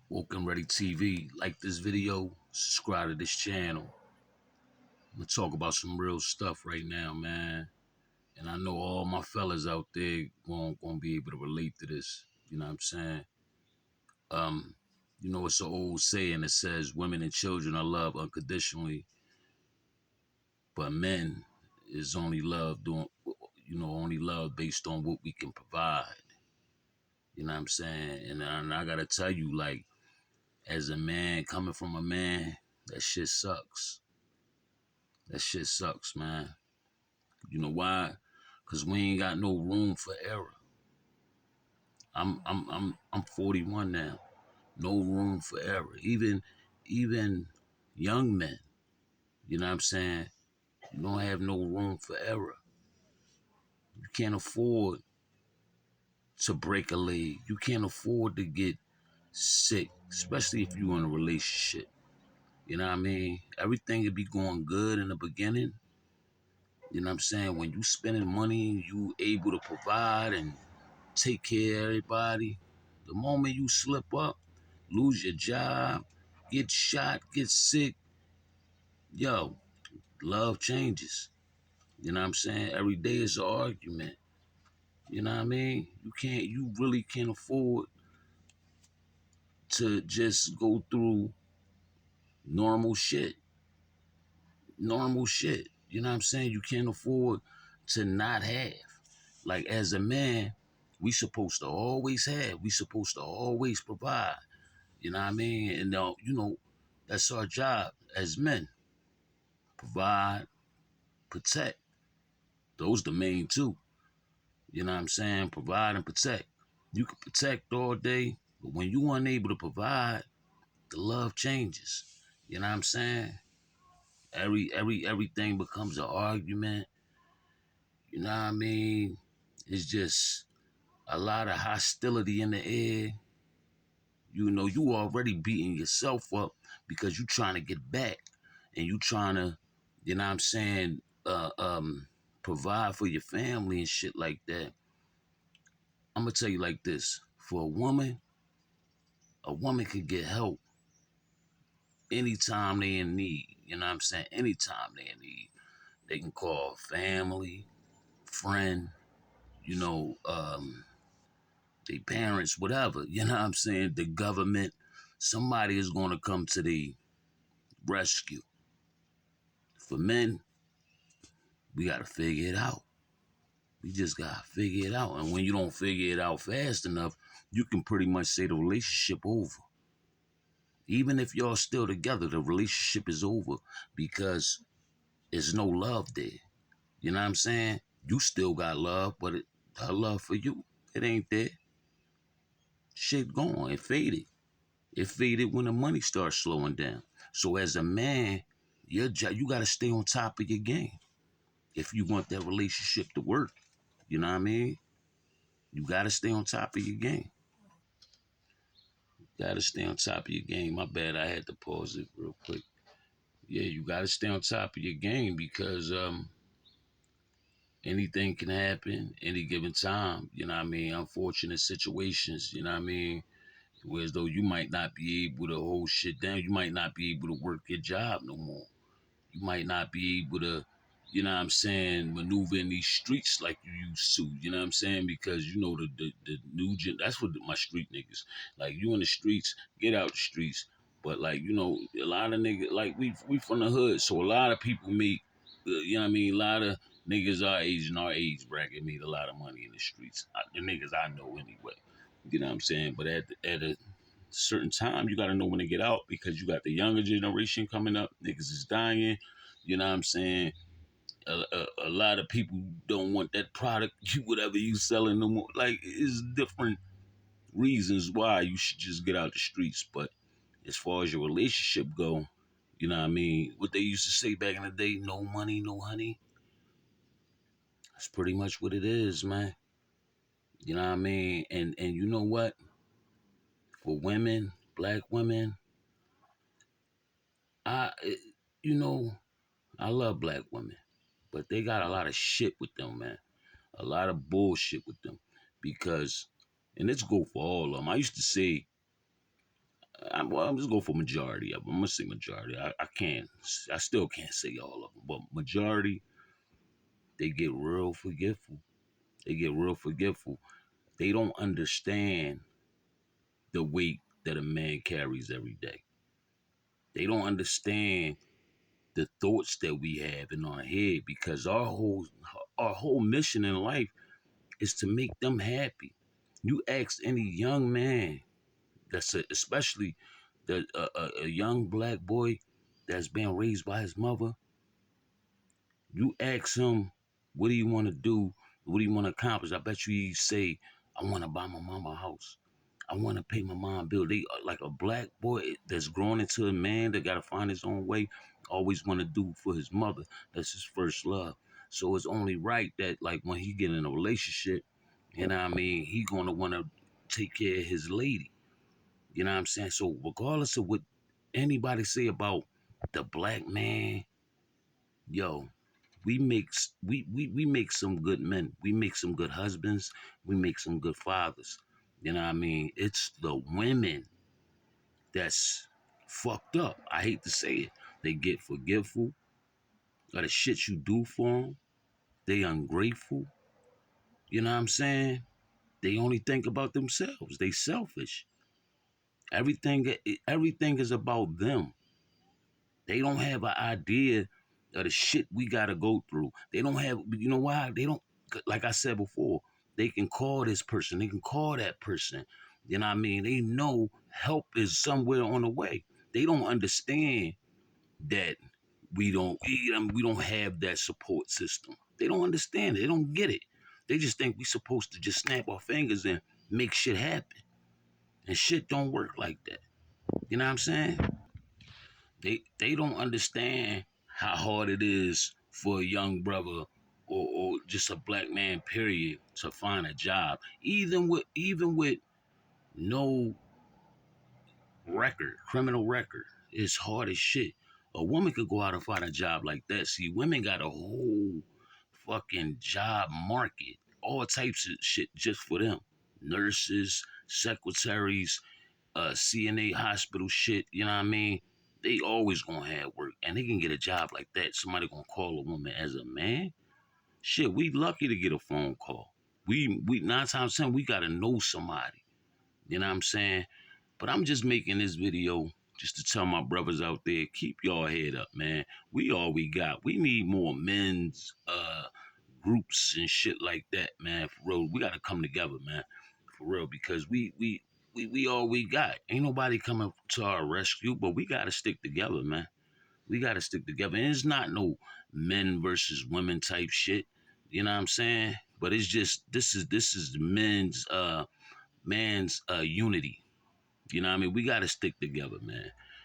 Woke and Ready TV. Like this video, subscribe to this channel. I'm gonna talk about some real stuff right now, man. And I know all my fellas out there gonna be able to relate to this. You know what I'm saying? Um, it's an old saying that says women and children are loved unconditionally, but men is only love doing only love based on what we can provide. You know what I'm saying? And I gotta tell you, like, as a man, coming from a man, that shit sucks. That shit sucks, man. You know why? Cause we ain't got no room for error. I'm 41 now. No room for error. Even young men, you know what I'm saying? You don't have no room for error. You can't afford to break a leg. You can't afford to get sick, especially if you're in a relationship. You know what I mean? Everything could be going good in the beginning. You know what I'm saying? When you spending money, you able to provide and take care of everybody. The moment you slip up, lose your job, get shot, get sick, yo, love changes. You know what I'm saying? Every day is an argument. You know what I mean? You really can't afford to just go through normal shit. Normal shit. You know what I'm saying? You can't afford to not have. Like, as a man, we supposed to always have. We supposed to always provide. You know what I mean? And that's our job as men. Provide, protect. Those the main two. You know what I'm saying? Provide and protect. You can protect all day, but when you unable to provide, the love changes. You know what I'm saying? Everything becomes an argument. You know what I mean? It's just a lot of hostility in the air. You already beating yourself up because you trying to get back and you trying to, you know what I'm saying, provide for your family and shit like that. I'm gonna tell you like this: for a woman can get help anytime they in need. You know what I'm saying? Anytime they in need, they can call family, friend, you know, their parents, whatever. You know what I'm saying? The government, somebody is gonna come to the rescue. For men, we gotta figure it out. We just gotta figure it out. And when you don't figure it out fast enough, you can pretty much say the relationship over. Even if y'all still together, the relationship is over because there's no love there. You know what I'm saying? You still got love, but her love for you, it ain't there. Shit gone. It faded. It faded when the money starts slowing down. So as a man, your job, you gotta stay on top of your game if you want that relationship to work. You know what I mean? You gotta stay on top of your game. Gotta stay on top of your game. My bad, I had to pause it real quick. Yeah, you gotta stay on top of your game because anything can happen any given time. You know what I mean? Unfortunate situations, you know what I mean? Whereas though you might not be able to hold shit down, you might not be able to work your job no more. You might not be able to, you know what I'm saying, maneuver in these streets like you used to, you know what I'm saying? Because the new gen, that's what my street niggas, like, you in the streets, get out the streets. But like, a lot of niggas, like, we from the hood, so a lot of people make, you know what I mean, a lot of niggas our age and our age bracket made a lot of money in the streets. The niggas I know anyway. You know what I'm saying? But at a certain time, you got to know when to get out because you got the younger generation coming up. Niggas is dying. You know what I'm saying? A lot of people don't want that product, whatever you selling no more. Like, it's different reasons why you should just get out the streets. But as far as your relationship go, you know what I mean? What they used to say back in the day, no money, no honey. That's pretty much what it is, man. You know what I mean? And you know what? For women, black women, I, you know, I love black women, but they got a lot of shit with them, man. A lot of bullshit with them because, and let's go for all of them. I used to say, I'm just go for majority of them. I'm gonna say majority. I still can't say all of them, but majority, they get real forgetful. They get real forgetful. They don't understand the weight that a man carries every day. They don't understand the thoughts that we have in our head because our whole mission in life is to make them happy. You ask any young man especially a young black boy that's been raised by his mother, you ask him, what do you want to do? What do you want to accomplish? I bet you he say, I want to buy my mama a house. I want to pay my mom bill. They like a black boy that's grown into a man that got to find his own way. Always want to do for his mother. That's his first love. So it's only right that like when he get in a relationship, you know what I mean, he gonna want to take care of his lady. You know what I'm saying? So regardless of what anybody say about the black man, yo, we make some good men. We make some good husbands. We make some good fathers. You know what I mean? It's the women that's fucked up. I hate to say it. They get forgetful of the shit you do for them. They ungrateful. You know what I'm saying? They only think about themselves. They selfish. Everything is about them. They don't have an idea of the shit we gotta go through. They don't have, you know why? They don't, like I said before, they can call this person, they can call that person. You know what I mean? They know help is somewhere on the way. They don't understand that we don't have that support system. They don't understand it. They don't get it. They just think we supposed to just snap our fingers and make shit happen. And shit don't work like that. You know what I'm saying? They don't understand how hard it is for a young brother or just a black man period to find a job even with no criminal record. It's hard as shit. A woman could go out and find a job like that. See, women got a whole fucking job market, all types of shit just for them. Nurses, secretaries, CNA hospital shit, you know what I mean? They always gonna have work and they can get a job like that. Somebody gonna call a woman as a man. Shit, we lucky to get a phone call. We 9 times 10 we gotta know somebody. You know what I'm saying? But I'm just making this video just to tell my brothers out there, keep y'all head up, man. We all we got. We need more men's groups and shit like that, man. For real, we gotta come together, man. For real, because we all we got. Ain't nobody coming to our rescue, but we gotta stick together, man. We gotta stick together. And it's not no men versus women type shit. You know what I'm saying? But it's just this is men's man's unity. You know what I mean? We gotta stick together, man.